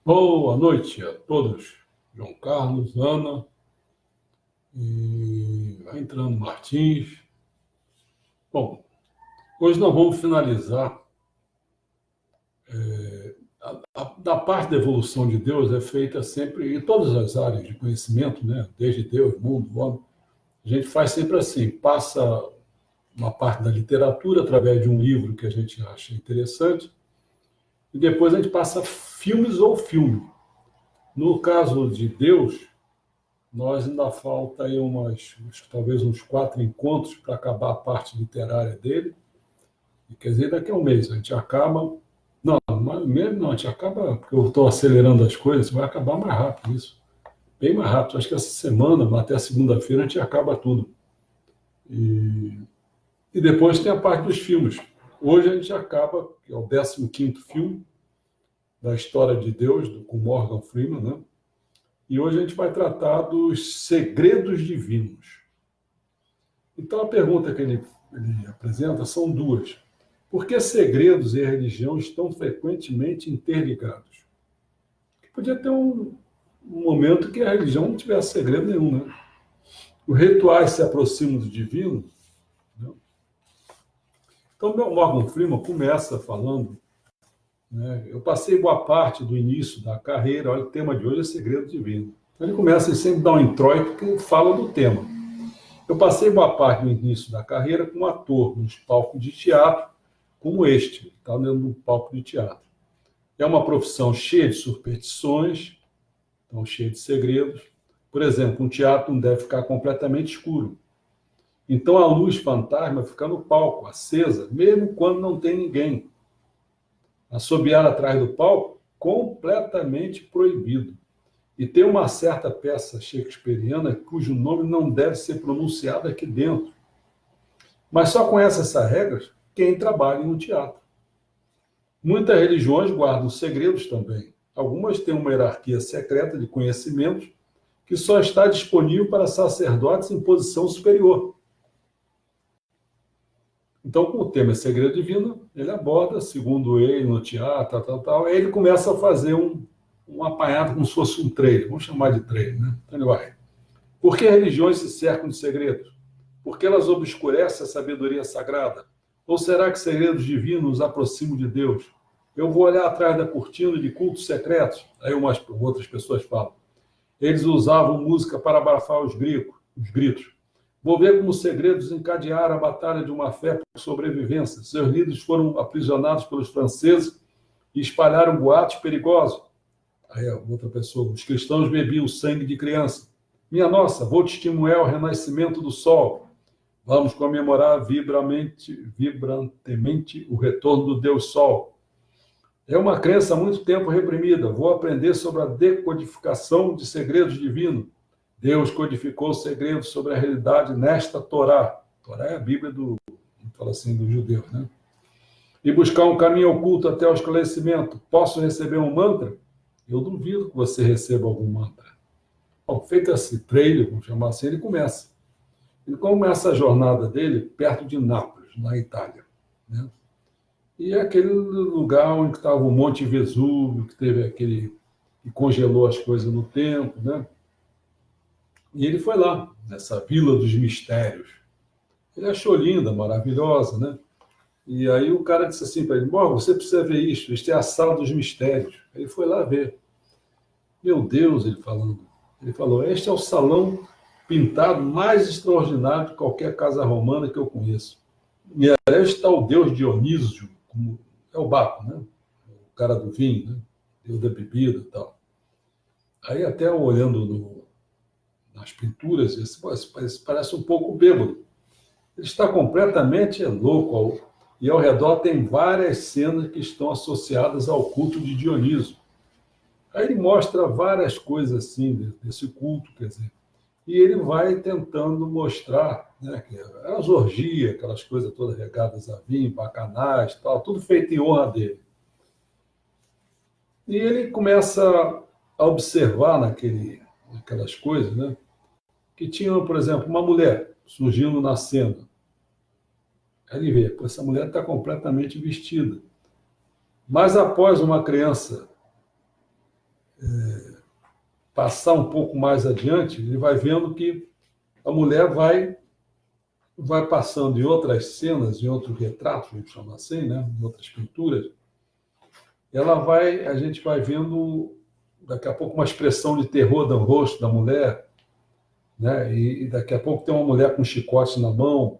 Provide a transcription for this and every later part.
Boa noite a todos. João Carlos, Ana, e vai entrando Martins. Bom, hoje nós vamos finalizar. Da parte da evolução de Deus é feita sempre, em todas as áreas de conhecimento, né? Desde Deus, mundo, homem. A gente faz sempre assim, passa uma parte da literatura através de um livro que a gente acha interessante, e depois a gente passa filmes ou filme. No caso de Deus, nós ainda falta aí talvez uns 4 encontros para acabar a parte literária dele. E, quer dizer, daqui a um mês a gente acaba. Não, mesmo não, a gente acaba, porque eu estou acelerando as coisas, vai acabar mais rápido isso. Bem mais rápido. Acho que essa semana, até segunda-feira, a gente acaba tudo. E depois tem a parte dos filmes. Hoje a gente acaba, que é o 15º filme da história de Deus, com Morgan Freeman, né? E hoje a gente vai tratar dos segredos divinos. Então, a pergunta que ele apresenta são duas. Por que segredos e religião estão frequentemente interligados? Podia ter um momento que a religião não tivesse segredo nenhum, né? Os rituais se aproximam do divino. Né? Então, Morgan Freeman começa falando, né? Eu passei boa parte do início da carreira, olha, o tema de hoje é segredo divino. Então, ele começa, ele sempre dá um introito que fala do tema. Eu passei boa parte do início da carreira como ator nos palcos de teatro, como este, está dentro de um palco de teatro. É uma profissão cheia de superstições, então cheia de segredos. Por exemplo, um teatro não deve ficar completamente escuro. Então a luz fantasma fica no palco, acesa, mesmo quando não tem ninguém. Assobiar atrás do palco, completamente proibido. E tem uma certa peça shakespeariana cujo nome não deve ser pronunciado aqui dentro. Mas só conhece essas regras quem trabalha no teatro. Muitas religiões guardam segredos também. Algumas têm uma hierarquia secreta de conhecimentos que só está disponível para sacerdotes em posição superior. Então, como o tema é segredo divino, ele aborda, segundo ele, no teatro, aí ele começa a fazer um apanhado como se fosse um trailer, vamos chamar de trailer, né? Então ele vai. Por que religiões se cercam de segredos? Por que elas obscurecem a sabedoria sagrada? Ou será que segredos divinos nos aproximam de Deus? Eu vou olhar atrás da cortina de cultos secretos. Aí outras pessoas falam. Eles usavam música para abafar os gritos. Vou ver como os segredos encadearam a batalha de uma fé por sobrevivência. Seus líderes foram aprisionados pelos franceses e espalharam boatos perigosos. Aí outra pessoa, os cristãos bebiam sangue de criança. Minha nossa, vou testemunhar o renascimento do sol. Vamos comemorar vibrantemente o retorno do Deus Sol. É uma crença há muito tempo reprimida. Vou aprender sobre a decodificação de segredos divinos. Deus codificou segredos sobre a realidade nesta Torá. Torá é a Bíblia fala assim, dos judeus, né? E buscar um caminho oculto até o esclarecimento. Posso receber um mantra? Eu duvido que você receba algum mantra. Bom, feito esse trailer, vamos chamar assim, ele começa. Ele começa a jornada dele perto de Nápoles, na Itália, né? E é aquele lugar onde estava o Monte Vesúvio, que teve que congelou as coisas no tempo, né? E ele foi lá, nessa Vila dos Mistérios. Ele achou linda, maravilhosa, né? E aí o cara disse assim para ele, você precisa ver isso, é a Sala dos Mistérios. Ele foi lá ver. Meu Deus, ele falando. Ele falou, este é o salão pintado mais extraordinário de qualquer casa romana que eu conheço. E aí está o deus Dionísio, como é o Baco, né? O cara do vinho, né? Deus da bebida e tal. Aí até olhando nas pinturas, parece um pouco bêbado. Ele está completamente louco. E ao redor tem várias cenas que estão associadas ao culto de Dionísio. Aí ele mostra várias coisas assim desse culto, quer dizer, e ele vai tentando mostrar, né, que as orgias, aquelas coisas todas regadas a vinho, bacanais, tal, tudo feito em honra dele. E ele começa a observar naquelas coisas, né, que tinha, por exemplo, uma mulher surgindo na cena. Aí ele vê, essa mulher está completamente vestida. Mas após uma criança passar um pouco mais adiante, ele vai vendo que a mulher vai passando em outras cenas, em outros retratos, vamos chamar assim, né? Em outras pinturas, a gente vai vendo daqui a pouco uma expressão de terror no rosto da mulher, né? E daqui a pouco tem uma mulher com um chicote na mão,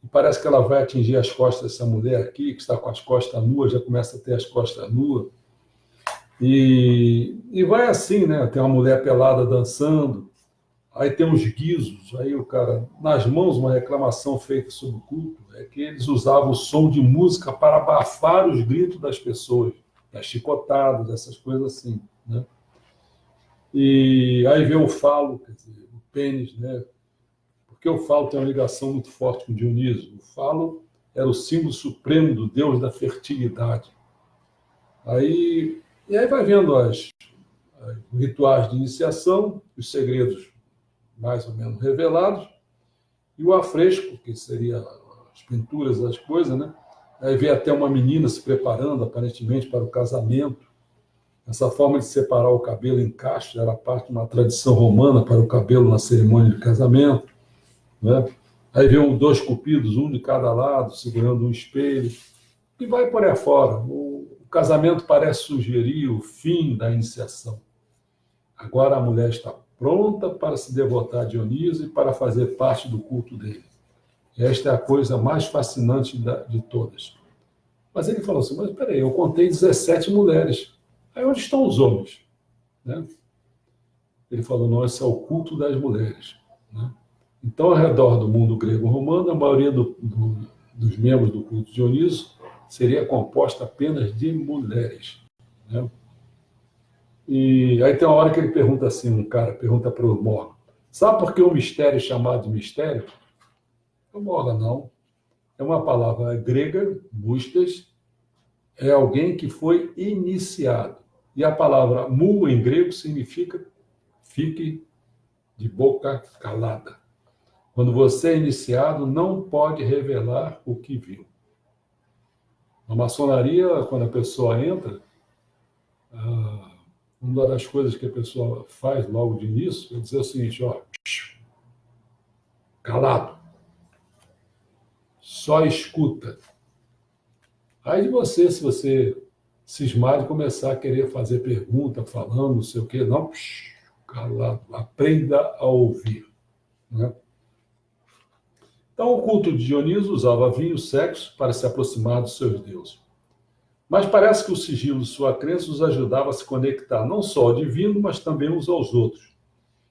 e parece que ela vai atingir as costas dessa mulher aqui, que está com as costas nuas, já começa a ter as costas nuas. E vai assim, né? Tem uma mulher pelada dançando, aí tem uns guizos, aí o cara, nas mãos, uma reclamação feita sobre o culto, é que eles usavam o som de música para abafar os gritos das pessoas, das chicotadas, essas coisas assim, né? E aí vem o falo, quer dizer, o pênis, né? Porque o falo tem uma ligação muito forte com Dionísio. O falo era o símbolo supremo do deus da fertilidade. E aí vai vendo os rituais de iniciação, os segredos mais ou menos revelados, e o afresco, que seria as pinturas, as coisas, né? Aí vê até uma menina se preparando, aparentemente, para o casamento. Essa forma de separar o cabelo em cachos era parte de uma tradição romana para o cabelo na cerimônia de casamento, né? Aí vê dois cupidos, um de cada lado, segurando um espelho, e vai por aí fora. O casamento parece sugerir o fim da iniciação. Agora a mulher está pronta para se devotar a Dionísio e para fazer parte do culto dele. Esta é a coisa mais fascinante de todas. Mas ele falou assim, mas peraí, eu contei 17 mulheres. Aí onde estão os homens? Né? Ele falou, não, esse é o culto das mulheres. Né? Então, ao redor do mundo grego-romano, a maioria dos membros do culto de Dionísio seria composta apenas de mulheres. Né? E aí tem uma hora que ele pergunta assim, um cara pergunta para o Morgan, sabe por que o mistério é chamado de mistério? O Morgan, não. É uma palavra grega, mustas, é alguém que foi iniciado. E a palavra mu em grego significa fique de boca calada. Quando você é iniciado, não pode revelar o que viu. Na maçonaria, quando a pessoa entra, uma das coisas que a pessoa faz logo de início é dizer o seguinte, ó, calado, só escuta. Aí de você, se você cismar de começar a querer fazer pergunta, falando, não sei o quê, não, calado, aprenda a ouvir. Né? Então, o culto de Dionísio usava vinho e sexo para se aproximar dos seus deuses. Mas parece que o sigilo de sua crença os ajudava a se conectar não só ao divino, mas também uns aos outros.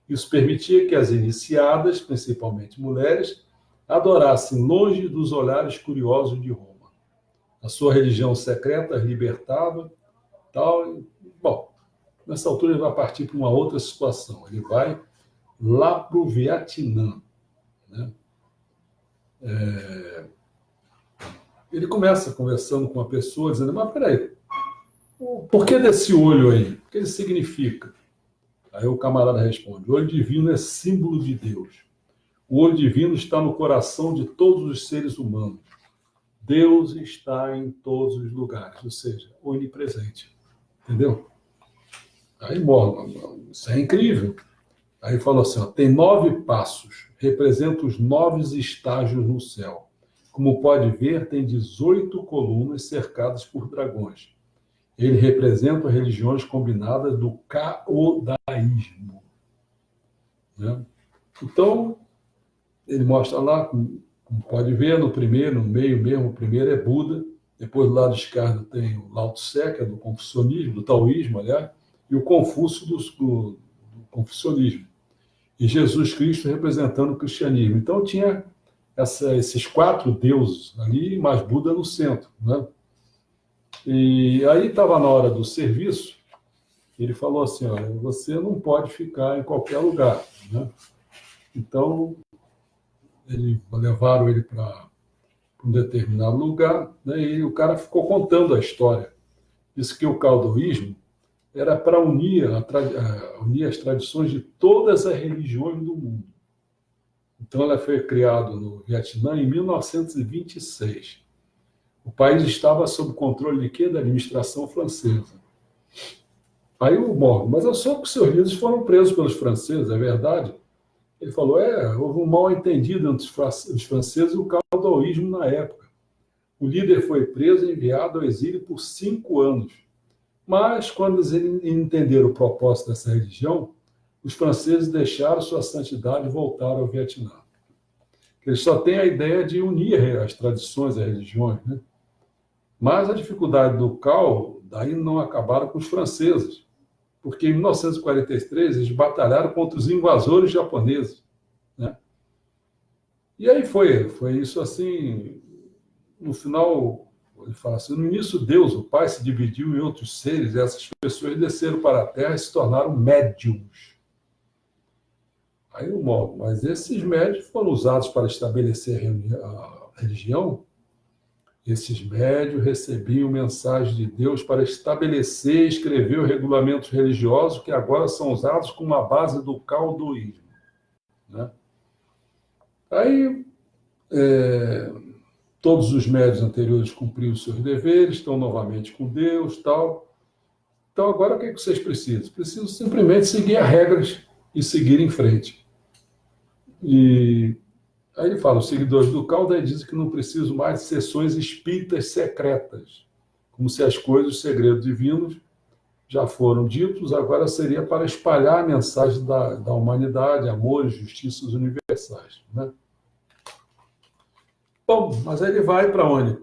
Isso permitia que as iniciadas, principalmente mulheres, adorassem longe dos olhares curiosos de Roma. A sua religião secreta libertava, tal. Bom, nessa altura ele vai partir para uma outra situação. Ele vai lá para o Vietnã. Né? Ele começa conversando com uma pessoa, dizendo, mas peraí, por que desse olho aí? O que ele significa? Aí o camarada responde, o olho divino é símbolo de Deus. O olho divino está no coração de todos os seres humanos. Deus está em todos os lugares, ou seja, onipresente. Entendeu? Aí morre, isso é incrível. Aí falou assim, ó, tem 9 passos, representa os 9 estágios no céu. Como pode ver, tem 18 colunas cercadas por dragões. Ele representa as religiões combinadas do caodaísmo. Né? Então, ele mostra lá, como pode ver, no primeiro, no meio mesmo, o primeiro é Buda, depois do lado esquerdo tem o Lao Tse, que é do confucionismo, do taoísmo, aliás, e o Confúcio do confucionismo. E Jesus Cristo representando o cristianismo. Então tinha esses 4 deuses ali, mais Buda no centro. Né? E aí estava na hora do serviço, ele falou assim, olha, você não pode ficar em qualquer lugar. Né? Então, levaram ele para um determinado lugar, né? E o cara ficou contando a história. Disse que o caodaísmo era para unir as tradições de todas as religiões do mundo. Então, ela foi criada no Vietnã em 1926. O país estava sob controle de quê? Da administração francesa. Aí o Morgan, mas é só que os seus líderes foram presos pelos franceses, é verdade? Ele falou, houve um mal-entendido entre os franceses e o caudoísmo na época. O líder foi preso e enviado ao exílio por 5 anos. Mas, quando eles entenderam o propósito dessa religião, os franceses deixaram sua santidade e voltaram ao Vietnã. Eles só têm a ideia de unir as tradições e as religiões, né? Mas a dificuldade do Cao, daí não acabaram com os franceses, porque em 1943 eles batalharam contra os invasores japoneses, né? E aí foi isso assim, no final, ele fala assim, no início Deus, o Pai, se dividiu em outros seres, e essas pessoas desceram para a Terra e se tornaram médiums. Aí eu morro, mas esses médios foram usados para estabelecer a religião. Esses médios recebiam mensagem de Deus para estabelecer e escrever os regulamentos religiosos que agora são usados como a base do caudoísmo, né? Aí, todos os médios anteriores cumpriram seus deveres, estão novamente com Deus, tal. Então, agora o que vocês precisam? Precisam simplesmente seguir as regras e seguir em frente. E aí ele fala, os seguidores do Calda dizem que não precisam mais de sessões espíritas secretas, como se as coisas, os segredos divinos já foram ditos, agora seria para espalhar a mensagem da humanidade, amor e justiças universais, né? Bom, mas aí ele vai para onde?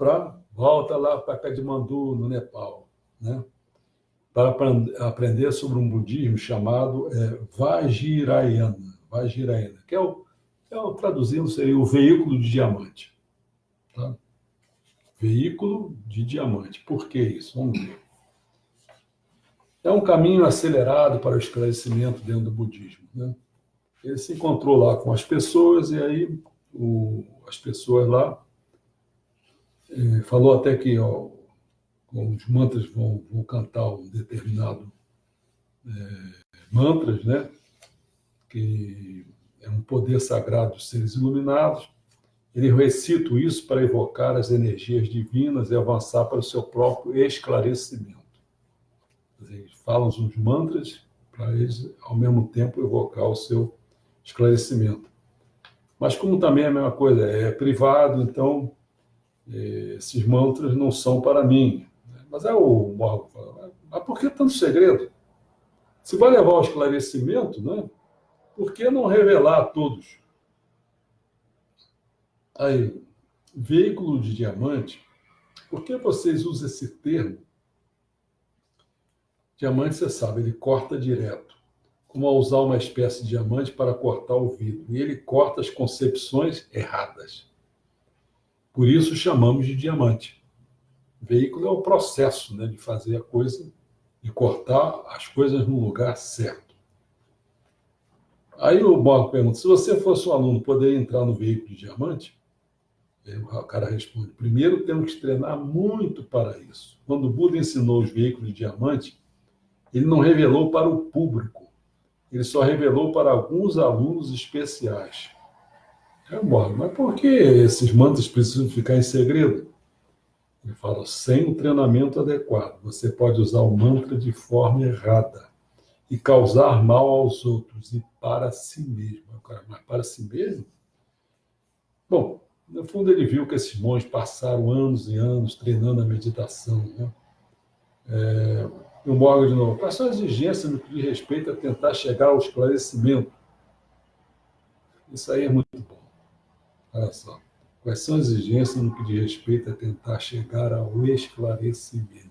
Volta lá para Katmandu, no Nepal, né? Para aprender sobre um budismo chamado Vajrayana, que traduzindo, seria o veículo de diamante. Tá? Veículo de diamante. Por que isso? Vamos ver. É um caminho acelerado para o esclarecimento dentro do budismo, né? Ele se encontrou lá com as pessoas e aí as pessoas lá falou até que os mantras vão cantar um determinado mantras, né? Que é um poder sagrado dos seres iluminados. Ele recita isso para evocar as energias divinas e avançar para o seu próprio esclarecimento. Eles falam os mantras para eles, ao mesmo tempo, evocar o seu esclarecimento. Mas como também é a mesma coisa, é privado, então esses mantras não são para mim. Mas o Morgan fala, mas por que tanto segredo? Se vai levar ao esclarecimento, né? Por que não revelar a todos? Aí, veículo de diamante, por que vocês usam esse termo? Diamante, você sabe, ele corta direto. Como ao usar uma espécie de diamante para cortar o vidro. E ele corta as concepções erradas. Por isso chamamos de diamante. Veículo é o processo, né, de fazer a coisa, de cortar as coisas no lugar certo. Aí o Morgan pergunta, se você fosse um aluno, poderia entrar no veículo de diamante? Aí o cara responde, primeiro temos que treinar muito para isso. Quando o Buda ensinou os veículos de diamante, ele não revelou para o público, ele só revelou para alguns alunos especiais. Morgan, mas por que esses mantras precisam ficar em segredo? Ele fala, sem o treinamento adequado, você pode usar o mantra de forma errada e causar mal aos outros e para si mesmo. Mas para si mesmo? Bom, no fundo ele viu que esses monges passaram anos e anos treinando a meditação, né? E o Morgan de novo, quais são as exigências no que diz respeito a tentar chegar ao esclarecimento? Isso aí é muito bom. Olha só. Quais são as exigências no que diz respeito a tentar chegar ao esclarecimento?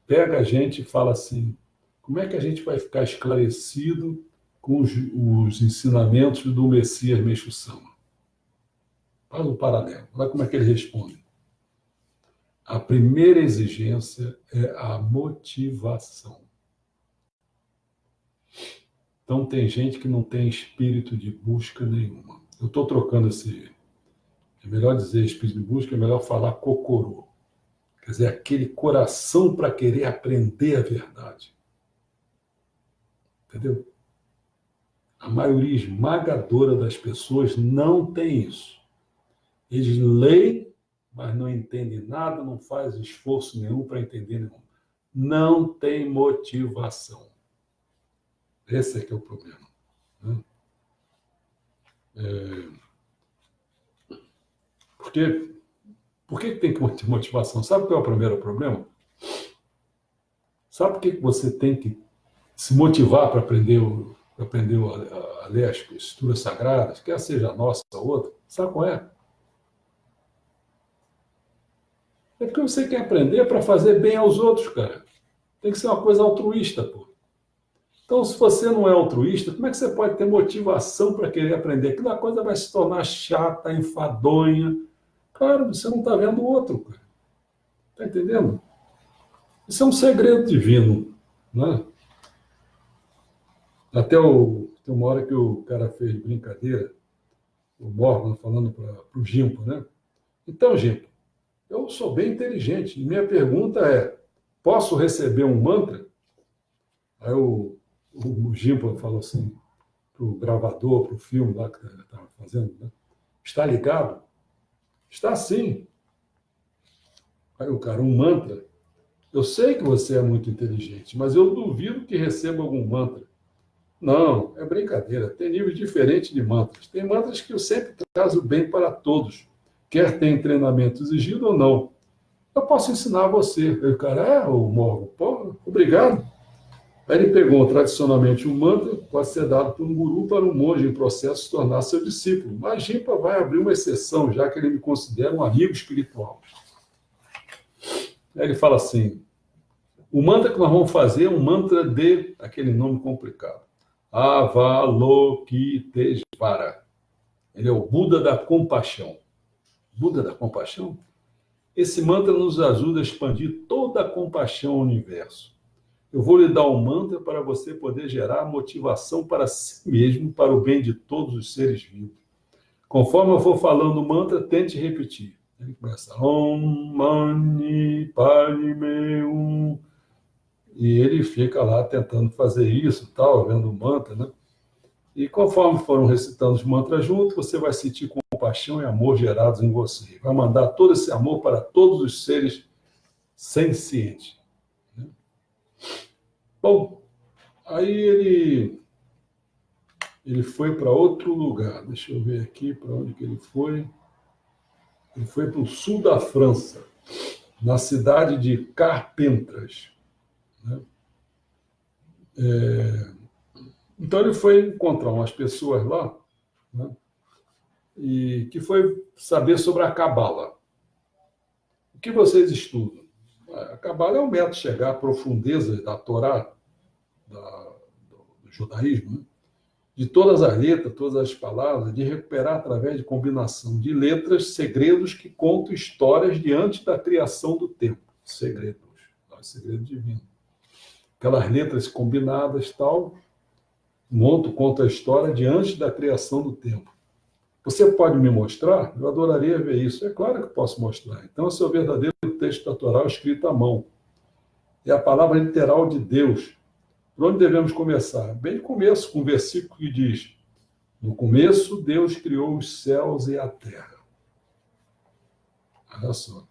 Pega a gente e fala assim, como é que a gente vai ficar esclarecido com os ensinamentos do Messias Meixo Sama? Faz um paralelo. Olha como é que ele responde. A primeira exigência é a motivação. Então, tem gente que não tem espírito de busca nenhuma. Eu estou trocando é melhor dizer espírito de busca, é melhor falar cocorô. Quer dizer, aquele coração para querer aprender a verdade. Entendeu? A maioria esmagadora das pessoas não tem isso. Eles leem, mas não entendem nada, não fazem esforço nenhum para entender nenhum. não tem motivação. Esse é que é o problema. Né? Por que tem que ter motivação? Sabe qual é o primeiro problema? Sabe por que você tem que se motivar para aprender a ler as escrituras sagradas, quer seja a nossa ou outra? Sabe qual é? É porque você quer aprender para fazer bem aos outros, cara. Tem que ser uma coisa altruísta, pô. Então, se você não é altruísta, como é que você pode ter motivação para querer aprender? Aquela coisa vai se tornar chata, enfadonha. Claro, você não está vendo o outro, cara. Está entendendo? Isso é um segredo divino, né? Tem uma hora que o cara fez brincadeira, o Morgan falando para o Gimpo, né? Então, Gimpo, eu sou bem inteligente. E minha pergunta é: posso receber um mantra? Aí o Gimpo falou assim, para o gravador, para o filme lá que ele estava fazendo, né? Está ligado? Está sim. Aí o cara, um mantra? Eu sei que você é muito inteligente, mas eu duvido que receba algum mantra. Não, é brincadeira. Tem níveis diferentes de mantras. Tem mantras que eu sempre trago bem para todos, quer tenha treinamento exigido ou não. Eu posso ensinar você. Aí o cara, o Morgan, pô, obrigado. Aí ele pegou, tradicionalmente, um mantra pode ser dado por um guru para um monge em processo de se tornar seu discípulo. Mas Jimpa vai abrir uma exceção, já que ele me considera um amigo espiritual. Aí ele fala assim, o mantra que nós vamos fazer é um mantra de aquele nome complicado. Avalokitesvara. Ele é o Buda da compaixão. Buda da compaixão? Esse mantra nos ajuda a expandir toda a compaixão ao universo. Eu vou lhe dar um mantra para você poder gerar motivação para si mesmo, para o bem de todos os seres vivos. Conforme eu for falando o mantra, tente repetir. Ele começa Om Mani Padme Hum. E ele fica lá tentando fazer isso, tal, vendo o mantra, né? E conforme foram recitando os mantras juntos, você vai sentir compaixão e amor gerados em você. Vai mandar todo esse amor para todos os seres sencientes. Né? Bom, aí ele foi para outro lugar. Deixa eu ver aqui para onde que ele foi. Ele foi para o sul da França, na cidade de Carpentras. Né? Então ele foi encontrar umas pessoas lá, né? E que foi saber sobre a Cabala. O que vocês estudam? A Cabala é um método de chegar à profundeza da Torá, do judaísmo, né? De todas as letras, todas as palavras, de recuperar através de combinação de letras, segredos que contam histórias diante da criação do tempo. Segredos divinos. Aquelas letras combinadas, tal, conta a história diante da criação do tempo. Você pode me mostrar? Eu adoraria ver isso. É claro que eu posso mostrar. Então, esse é o verdadeiro texto da Torá escrito à mão. É a palavra literal de Deus. Por onde devemos começar? Bem no começo, com um versículo que diz: no começo, Deus criou os céus e a terra. Olha só.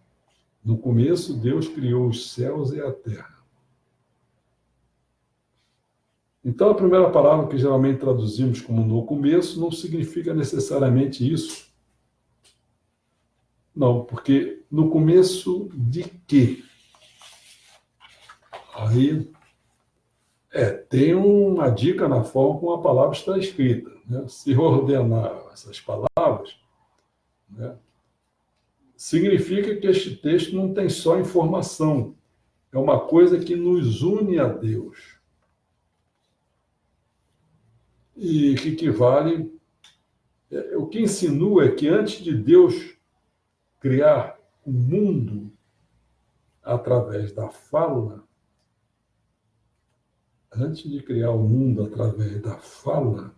No começo, Deus criou os céus e a terra. Então, a primeira palavra que geralmente traduzimos como no começo não significa necessariamente isso. Não, porque no começo de quê? Aí, tem uma dica na forma como a palavra está escrita. Né? Se ordenar essas palavras, né, significa que este texto não tem só informação. É uma coisa que nos une a Deus. E que equivale... O que insinua é que antes de Deus criar o mundo através da fala, antes de criar o mundo através da fala,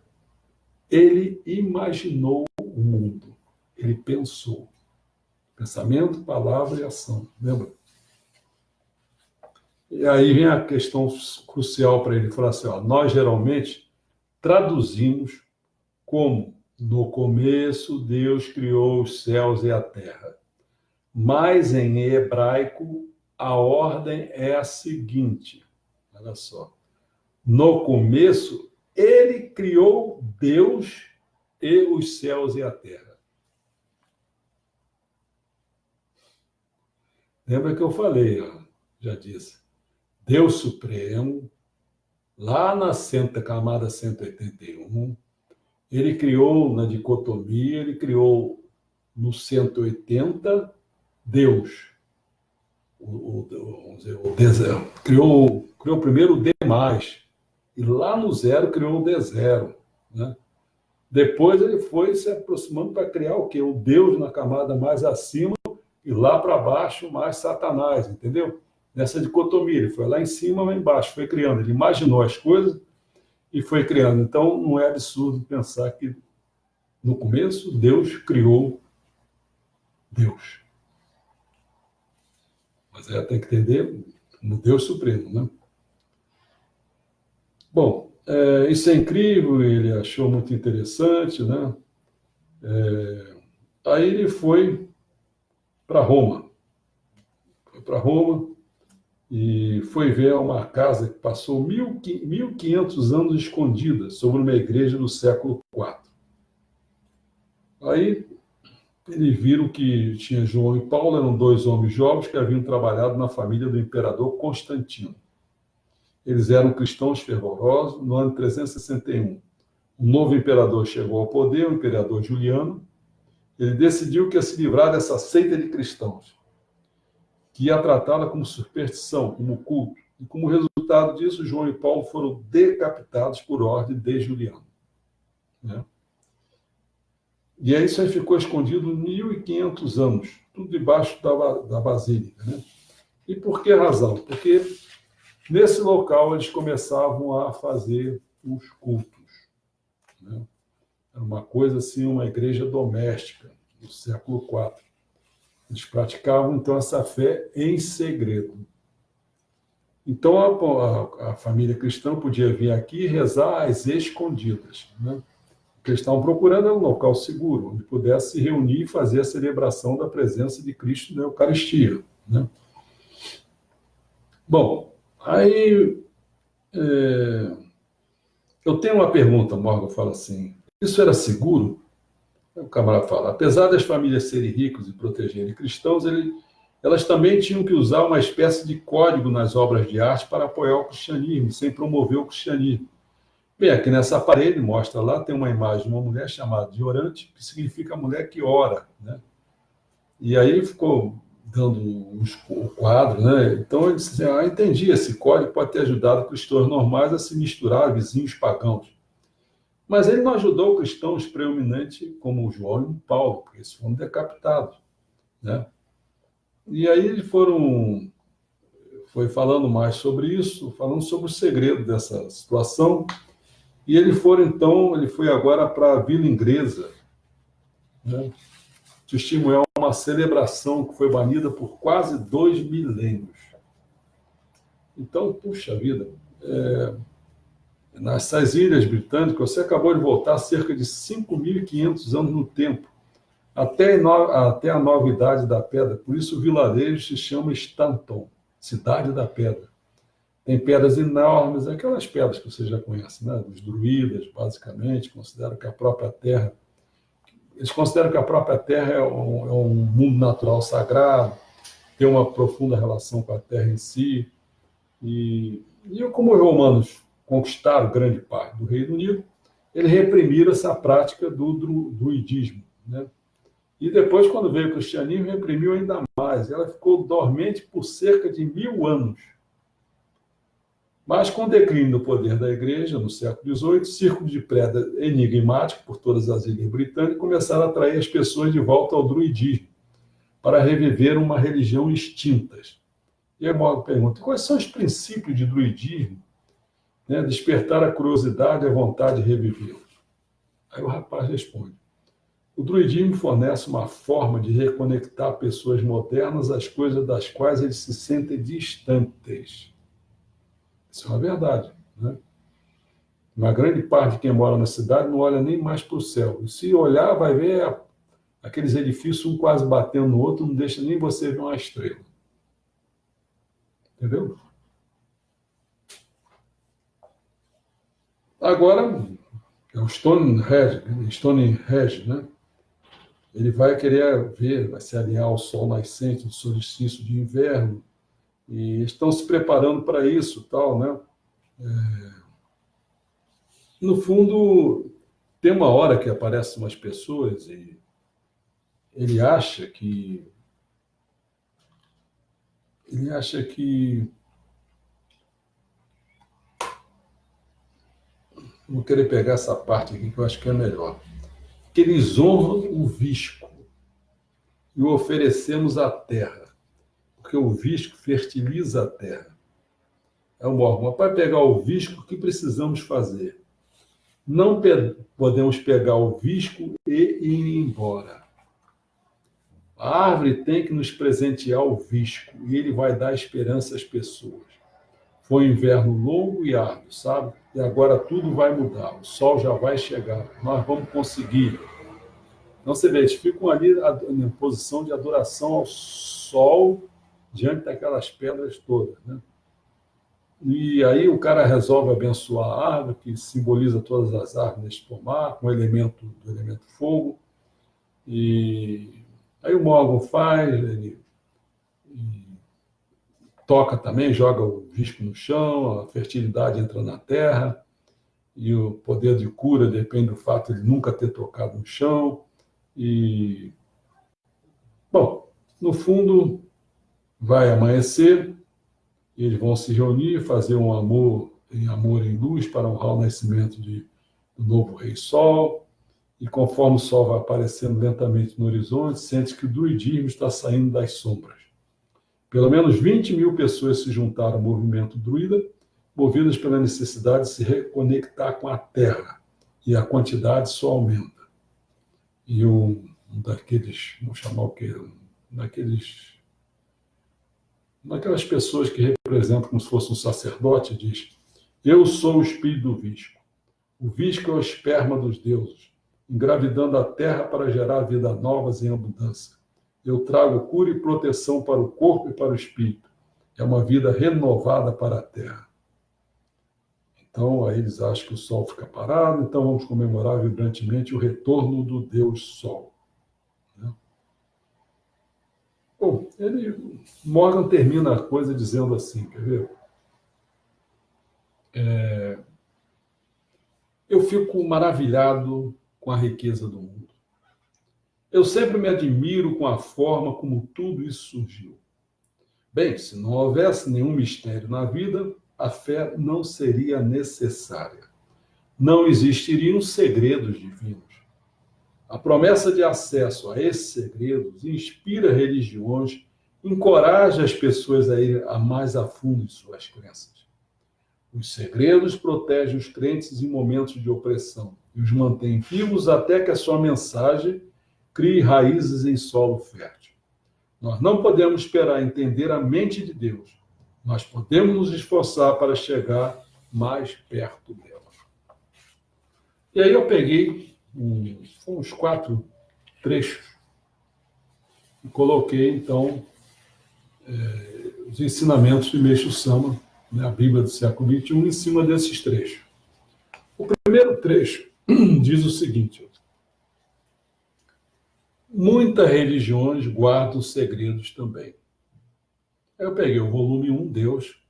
ele imaginou o mundo. Ele pensou. Pensamento, palavra e ação. Lembra? E aí vem a questão crucial para ele. Falar assim, nós geralmente traduzimos como no começo Deus criou os céus e a terra. Mas em hebraico a ordem é a seguinte, olha só. No começo, ele criou Deus e os céus e a terra. Lembra que eu falei, ó, já disse, Deus Supremo, lá na camada 181, ele criou na dicotomia, ele criou no 180 Deus. Vamos dizer, criou primeiro o D+, e lá no zero criou o D0. Né? Depois ele foi se aproximando para criar o quê? O Deus na camada mais acima e lá para baixo mais Satanás, entendeu? Nessa dicotomia, ele foi lá em cima, lá embaixo, foi criando. Ele imaginou as coisas e foi criando. Então, não é absurdo pensar que, no começo, Deus criou Deus. Mas tem que entender no Deus Supremo, né? Bom, isso é incrível, ele achou muito interessante, né? Aí ele foi para Roma. Foi para Roma e foi ver uma casa que passou 1.500 anos escondida sobre uma igreja do século IV. Aí eles viram que tinha João e Paulo, eram dois homens jovens que haviam trabalhado na família do imperador Constantino. Eles eram cristãos fervorosos. No ano 361, um novo imperador chegou ao poder, o imperador Juliano. Ele decidiu que ia se livrar dessa seita de cristãos, que ia tratá-la como superstição, como culto. E como resultado disso, João e Paulo foram decapitados por ordem de Juliano. Né? E aí isso aí ficou escondido 1.500 anos, tudo debaixo da Basílica. Né? E por que razão? Porque nesse local eles começavam a fazer os cultos. Né? Era uma coisa assim, uma igreja doméstica, no século IV. Eles praticavam, então, essa fé em segredo. Então, a família cristã podia vir aqui e rezar às escondidas. Né? O que eles estavam procurando era um local seguro, onde pudesse se reunir e fazer a celebração da presença de Cristo na Eucaristia. Né? Bom, aí eu tenho uma pergunta, Morgan fala assim, isso era seguro? O camarada fala, apesar das famílias serem ricas e protegerem cristãos, elas também tinham que usar uma espécie de código nas obras de arte para apoiar o cristianismo, sem promover o cristianismo. Bem, aqui nessa parede, mostra lá, tem uma imagem de uma mulher chamada de orante, que significa mulher que ora. Né? E aí ficou dando o quadro, né? Então ele disse assim, entendi, esse código pode ter ajudado cristãos normais a se misturar a vizinhos pagãos. Mas ele não ajudou cristãos preeminentes como João e Paulo, porque eles foram decapitados. Né? E aí eles foi falando mais sobre isso, falando sobre o segredo dessa situação. E ele foi agora para a Vila Inglesa, né? Testemunhar uma celebração que foi banida por quase 2 milênios. Então, puxa vida, nessas ilhas britânicas, você acabou de voltar cerca de 5.500 anos no tempo, até a nova Idade da Pedra. Por isso o vilarejo se chama Stanton, Cidade da Pedra. Tem pedras enormes, aquelas pedras que você já conhece, né? Os druidas, basicamente, consideram que a própria Terra... Eles consideram que a própria Terra é um mundo natural sagrado, tem uma profunda relação com a Terra em si. E como os romanos conquistaram grande parte do Reino Unido, eles reprimiram essa prática do druidismo. Né? E depois, quando veio o cristianismo, reprimiu ainda mais. Ela ficou dormente por cerca de 1.000 anos. Mas com o declínio do poder da igreja, no século XVIII, círculos de pedra enigmáticos por todas as ilhas britânicas começaram a atrair as pessoas de volta ao druidismo, para reviver uma religião extinta. E aí Morgan pergunta, quais são os princípios de druidismo? Né? Despertar a curiosidade e a vontade de reviver. Aí o rapaz responde, o druidismo fornece uma forma de reconectar pessoas modernas às coisas das quais eles se sentem distantes. Isso é uma verdade. Né? Uma grande parte de quem mora na cidade não olha nem mais para o céu. E se olhar, vai ver aqueles edifícios, um quase batendo no outro, não deixa nem você ver uma estrela. Entendeu? Agora, é o Stonehenge, né? Ele vai querer ver, vai se alinhar ao sol nascente, do solstício de inverno, e estão se preparando para isso, tal, né? No fundo, tem uma hora que aparecem umas pessoas e ele acha que ele acha que vou querer pegar essa parte aqui que eu acho que é melhor. Que eles honram o visco e o oferecemos à terra, porque o visco fertiliza a terra. É um órgão. Para pegar o visco, o que precisamos fazer? Não podemos pegar o visco e ir embora. A árvore tem que nos presentear o visco e ele vai dar esperança às pessoas. Foi um inverno longo e árduo, sabe? E agora tudo vai mudar. O sol já vai chegar. Nós vamos conseguir. Então, você vê, eles ficam ali em posição de adoração ao sol diante daquelas pedras todas, né? E aí o cara resolve abençoar a árvore, que simboliza todas as árvores neste pomar, com o elemento do elemento fogo. E aí o Morgan faz, ele toca também, joga o visco no chão, a fertilidade entra na terra, e o poder de cura depende do fato de ele nunca ter tocado no chão. E, bom, no fundo, vai amanhecer, e eles vão se reunir, fazer um amor em luz para honrar o nascimento do novo Rei Sol. E conforme o sol vai aparecendo lentamente no horizonte, sente que o druidismo está saindo das sombras. Pelo menos 20.000 pessoas se juntaram ao movimento druida, movidas pela necessidade de se reconectar com a Terra, e a quantidade só aumenta. E um daqueles, vamos chamar o quê? Daquelas pessoas que representam como se fosse um sacerdote, diz: eu sou o espírito do visco. O visco é o esperma dos deuses, engravidando a terra para gerar vida novas em abundância. Eu trago cura e proteção para o corpo e para o espírito. É uma vida renovada para a terra. Então, aí eles acham que o sol fica parado, então vamos comemorar vibrantemente o retorno do Deus Sol. Bom, Morgan termina a coisa dizendo assim, quer ver? Eu fico maravilhado com a riqueza do mundo. Eu sempre me admiro com a forma como tudo isso surgiu. Bem, se não houvesse nenhum mistério na vida, a fé não seria necessária. Não existiriam segredos divinos. A promessa de acesso a esses segredos inspira religiões, encoraja as pessoas a ir mais a fundo em suas crenças. Os segredos protegem os crentes em momentos de opressão e os mantêm vivos até que a sua mensagem crie raízes em solo fértil. Nós não podemos esperar entender a mente de Deus, mas podemos nos esforçar para chegar mais perto dela. E aí eu peguei uns 4 trechos e coloquei, então, os ensinamentos de Meixo Sama, né, a Bíblia do século XXI, em cima desses trechos. O primeiro trecho diz o seguinte: muitas religiões guardam segredos também. Aí eu peguei o volume 1, Deus,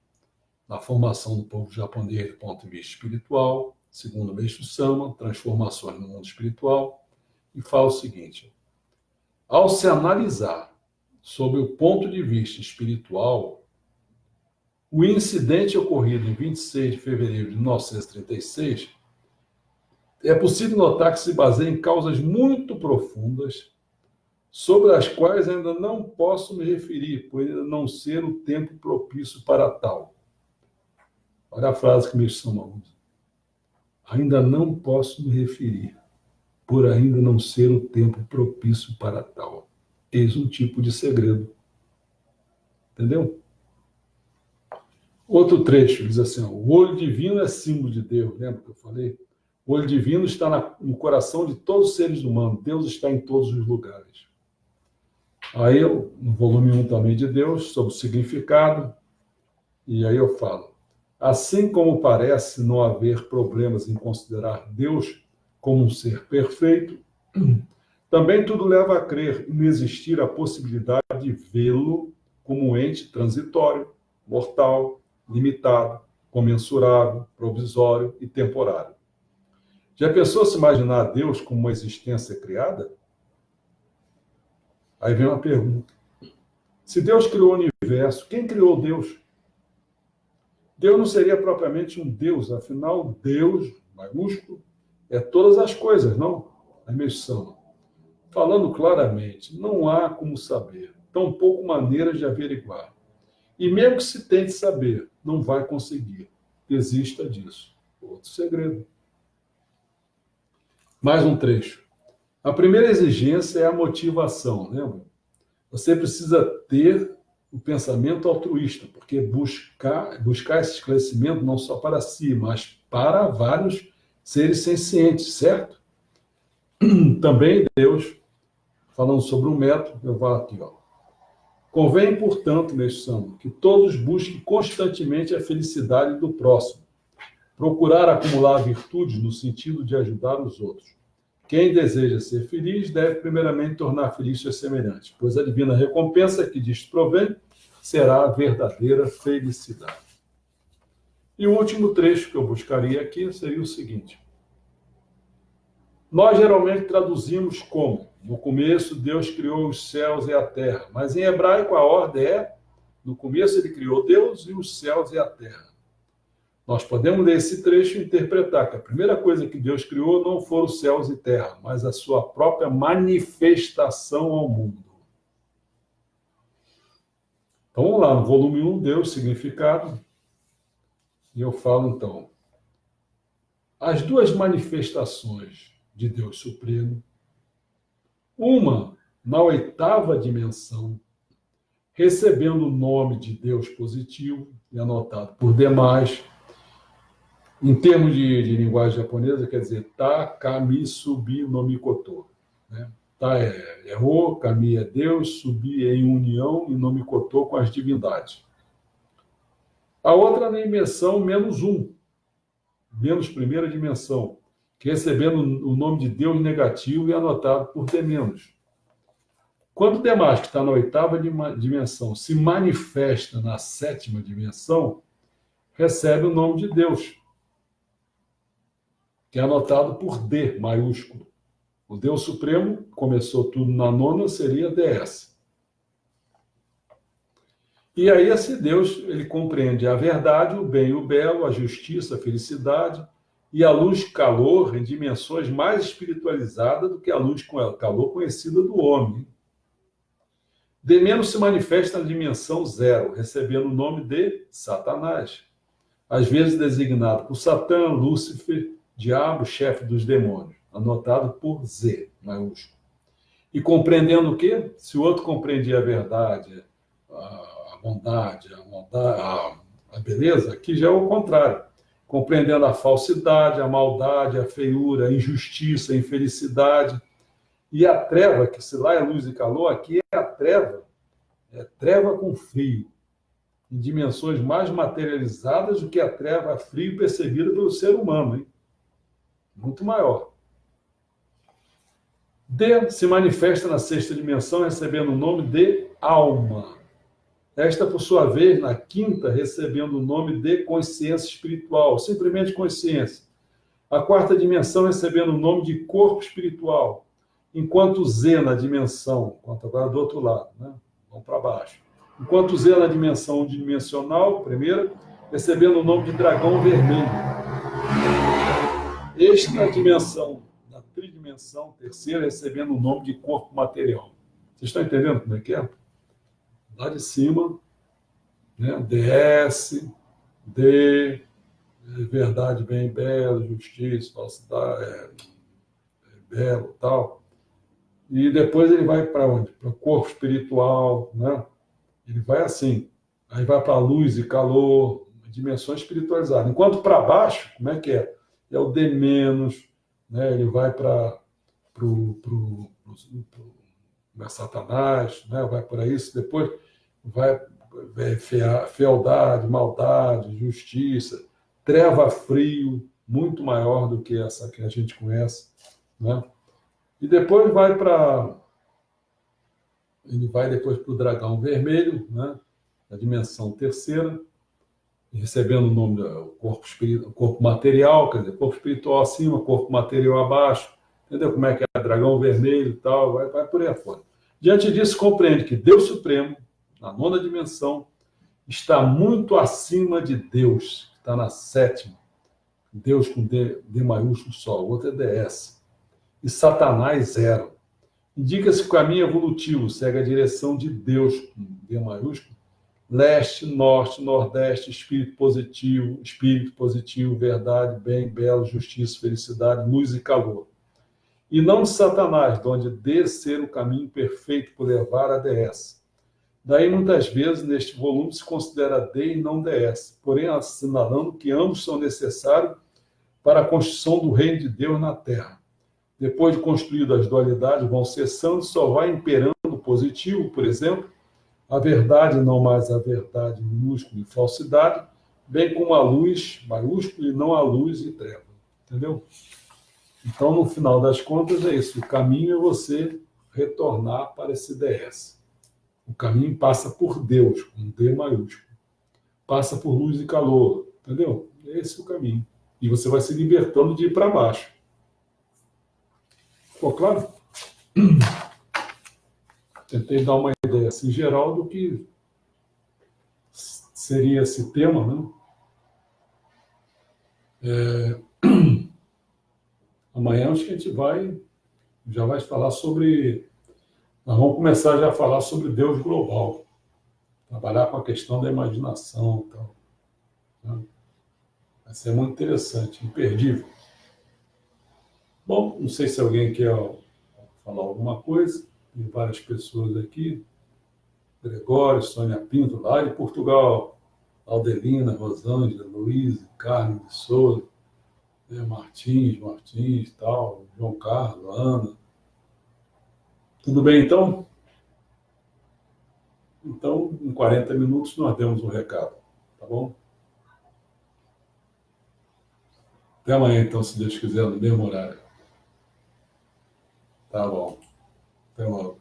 na formação do povo japonês do ponto de vista espiritual, segundo Meixo Sama, transformações no mundo espiritual, e fala o seguinte: ao se analisar sob o ponto de vista espiritual, o incidente ocorrido em 26 de fevereiro de 1936, é possível notar que se baseia em causas muito profundas, sobre as quais ainda não posso me referir, por ainda não ser o tempo propício para tal. Olha a frase que Meixo Sama usa. Ainda não posso me referir, por ainda não ser o tempo propício para tal. Eis um tipo de segredo. Entendeu? Outro trecho diz assim: o olho divino é símbolo de Deus. Lembra que eu falei? O olho divino está no coração de todos os seres humanos. Deus está em todos os lugares. Aí, no volume 1 também de Deus, sobre o significado, E aí eu falo, assim como parece não haver problemas em considerar Deus como um ser perfeito, também tudo leva a crer em existir a possibilidade de vê-lo como um ente transitório, mortal, limitado, comensurável, provisório e temporário. Já pensou se imaginar Deus como uma existência criada? Aí vem uma pergunta. Se Deus criou o universo, quem criou Deus? Deus não seria propriamente um Deus, afinal, Deus, maiúsculo, é todas as coisas, não? A menção. Falando claramente, não há como saber, tampouco maneiras de averiguar. E mesmo que se tente saber, não vai conseguir. Desista disso. Outro segredo. Mais um trecho. A primeira exigência é a motivação, lembra? Você precisa ter o pensamento altruísta, porque buscar esse esclarecimento não só para si, mas para vários seres sencientes, certo? Também Deus, falando sobre um método, eu vou aqui, ó. Convém, portanto, neste ano, que todos busquem constantemente a felicidade do próximo, procurar acumular virtudes no sentido de ajudar os outros. Quem deseja ser feliz deve primeiramente tornar feliz seus semelhantes, pois a divina recompensa que disto provém será a verdadeira felicidade. E o último trecho que eu buscaria aqui seria o seguinte. Nós geralmente traduzimos como, no começo Deus criou os céus e a terra, mas em hebraico a ordem é, no começo ele criou Deus e os céus e a terra. Nós podemos ler esse trecho e interpretar que a primeira coisa que Deus criou não foram os céus e terra, mas a sua própria manifestação ao mundo. Então vamos lá, no volume 1, Deus, significado. E eu falo então, as duas manifestações de Deus Supremo, uma na oitava dimensão, recebendo o nome de Deus positivo, e anotado por demais. Em termos de linguagem japonesa, quer dizer Ta, Kami, Subi, no Mikoto. Né? Ta é O, Kami é Deus, Subi é em união e no Mikoto com as divindades. A outra na dimensão menos um, menos primeira dimensão, que recebendo o nome de Deus negativo e anotado por D menos. Quando o demais, que está na oitava dimensão, se manifesta na sétima dimensão, recebe o nome de Deus, que é anotado por D maiúsculo. O Deus Supremo, começou tudo na nona, seria DS. E aí esse Deus, ele compreende a verdade, o bem e o belo, a justiça, a felicidade, e a luz-calor em dimensões mais espiritualizadas do que a luz-calor conhecida do homem. D menos se manifesta na dimensão zero, recebendo o nome de Satanás, às vezes designado por Satã, Lúcifer, diabo, chefe dos demônios, anotado por Z, maiúsculo. E compreendendo o quê? Se o outro compreendia a verdade, a bondade, a beleza, aqui já é o contrário. Compreendendo a falsidade, a maldade, a feiura, a injustiça, a infelicidade. E a treva, que se lá é luz e calor, aqui é a treva. É treva com frio. Em dimensões mais materializadas do que a treva frio percebida pelo ser humano, hein? Muito maior. D se manifesta na sexta dimensão, recebendo o nome de alma. Esta, por sua vez, na quinta, recebendo o nome de consciência espiritual, simplesmente consciência. A quarta dimensão recebendo o nome de corpo espiritual, enquanto Z na dimensão, enquanto agora do outro lado, né? Vamos para baixo. Enquanto Z na dimensão dimensional, primeira, recebendo o nome de dragão vermelho. Este na dimensão, na tridimensão, terceira, recebendo o nome de corpo material. Vocês estão entendendo como é que é? Lá de cima, né? DS, D, verdade, bem, belo, justiça, falsidade, belo, tal. E depois ele vai para onde? Para o corpo espiritual, né? Ele vai assim. Aí vai para a luz e calor, dimensões espiritualizadas. Enquanto para baixo, como é que é? É o D menos, né? Ele vai para Satanás, né? Vai para isso, depois vai fealdade, maldade, justiça, treva frio, muito maior do que essa que a gente conhece, né? E depois ele vai depois para o dragão vermelho, né? A dimensão terceira, recebendo o nome do corpo material, quer dizer, corpo espiritual acima, corpo material abaixo, entendeu como é que é dragão vermelho e tal, vai por aí afora. Diante disso, compreende que Deus Supremo, na nona dimensão, está muito acima de Deus, que está na sétima. Deus com D maiúsculo só, o outro é DS. E Satanás, zero. Indica-se que o caminho evolutivo segue a direção de Deus, com D maiúsculo, leste, norte, nordeste, espírito positivo, verdade, bem, belo, justiça, felicidade, luz e calor. E não de Satanás, de onde D ser o caminho perfeito por levar a DS. Daí, muitas vezes, neste volume se considera D e não DS, porém assinalando que ambos são necessários para a construção do reino de Deus na Terra. Depois de construídas as dualidades vão cessando, só vai imperando o positivo, por exemplo, a verdade, não mais a verdade minúscula e falsidade, bem como a luz maiúscula e não a luz e treva. Entendeu? Então, no final das contas, é isso. O caminho é você retornar para esse DS. O caminho passa por Deus, com D maiúsculo. Passa por luz e calor. Entendeu? Esse é o caminho. E você vai se libertando de ir para baixo. Ficou claro? Tentei dar uma ideia assim, geral do que seria esse tema, né? Amanhã acho que a gente já vai falar sobre. Nós vamos começar já a falar sobre Deus global, trabalhar com a questão da imaginação e tal, né? Vai ser muito interessante, imperdível. Bom, não sei se alguém quer falar alguma coisa. Tem várias pessoas aqui. Gregório, Sônia Pinto, lá de Portugal. Aldelina, Rosângela, Luiz, Carmen de Souza, né? Martins, tal, João Carlos, Ana. Tudo bem, então? Então, em 40 minutos, nós demos um recado, tá bom? Até amanhã, então, se Deus quiser, no mesmo horário. Tá bom. Até logo.